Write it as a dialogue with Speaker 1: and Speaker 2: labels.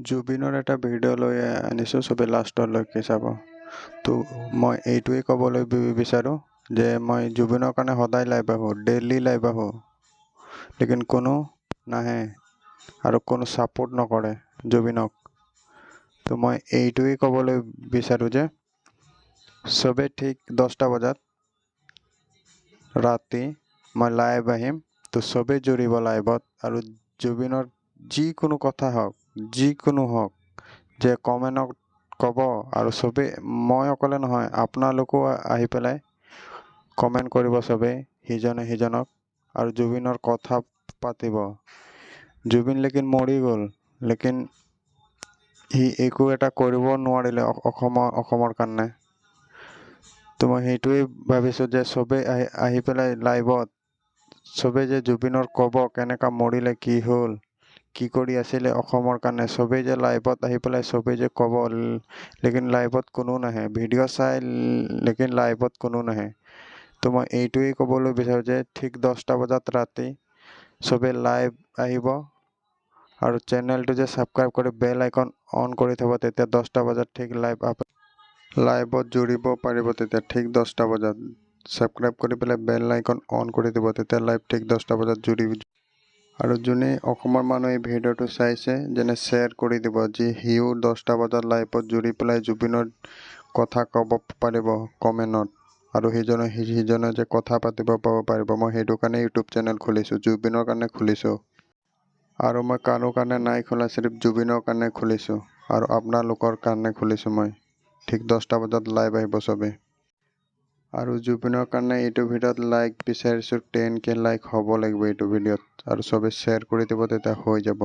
Speaker 1: জুবিনৰ এটা ভিডিঅ' লৈ আনিছোঁ, চবে লাষ্টলৈকে চাব। তো মই এইটোৱেই ক'বলৈ বিচাৰোঁ যে মই জুবিনৰ কাৰণে সদায় লাইভ আহোঁ, ডেইলি লাইভ আহোঁ, লেকিন কোনো নাহে আৰু কোনো ছাপোৰ্ট নকৰে জুবিনক। তো মই এইটোৱেই ক'বলৈ বিচাৰোঁ যে চবে ঠিক 10টা বজাত ৰাতি মই লাইভ আহিম, তো চবেই জুৰিব লাইভত আৰু জুবিনৰ যিকোনো কথা হওক, যিকোনো হওক, যে কমেণ্টত ক'ব আৰু চবেই, মই অকলে নহয়, আপোনালোকেও আহি পেলাই কমেণ্ট কৰিব চবেই সিজনে সিজনক আৰু জুবিনৰ কথা পাতিব। জুবিন লেকিন মৰি গ'ল, লেকিন সি একো এটা কৰিব নোৱাৰিলে অসমৰ কাৰণে। তো মই সেইটোৱেই ভাবিছোঁ যে চবেই আহি পেলাই লাইভত চবেই যে জুবিনৰ ক'ব কেনেকা মৰিলে, কি হ'ল, কি কৰি আছিলে অসমৰ কাৰণে, চবেই যে লাইভত আহি পেলাই চবেই যে ক'ব, লেকিন লাইভত কোনো নাহে, ভিডিঅ' চাই লেকিন লাইভত কোনো নাহে। তো মই এইটোৱেই ক'বলৈ বিচাৰোঁ যে ঠিক 10টা বজাত ৰাতি চবেই লাইভ আহিব আৰু চেনেলটো যে ছাবস্ক্ৰাইব কৰি বেল আইকন অন কৰি থ'ব, তেতিয়া 10টা বজাত ঠিক লাইভত জুৰিব পাৰিব। তেতিয়া ঠিক 10টা বজাত ছাবস্ক্ৰাইব কৰি পেলাই বেল আইকন অন কৰি দিব, তেতিয়া লাইভ ঠিক 10টা বজাত জুৰিব। আৰু যোনে অসমৰ মানুহে এই ভিডিঅ'টো চাইছে, যেনে শ্বেয়াৰ কৰি দিব, যি সিও 10টা বজাত লাইভত জুৰি পেলাই জুবিনৰ কথা ক'ব পাৰিব কমেণ্টত, আৰু সিজনে যে কথা পাতিব পাব পাৰিব। মই সেইটো কাৰণে ইউটিউব চেনেল খুলিছোঁ, জুবিনৰ কাৰণে খুলিছোঁ। আৰু মই কাৰো কাৰণে নাই খোলা, চিৰ্ফ জুবিনৰ কাৰণে খুলিছোঁ আৰু আপোনালোকৰ কাৰণে খুলিছোঁ মই। ঠিক 10টা বজাত লাইভ আহিব চবেই। আৰু জুবিনৰ কাৰণে এইটো ভিডিঅ'ত লাইক বিচাৰিছোঁ, 10K লাইক হ'ব লাগিব এইটো ভিডিঅ'ত, আৰু চবেই শ্বেয়াৰ কৰি দিব, তেতিয়া হৈ যাব।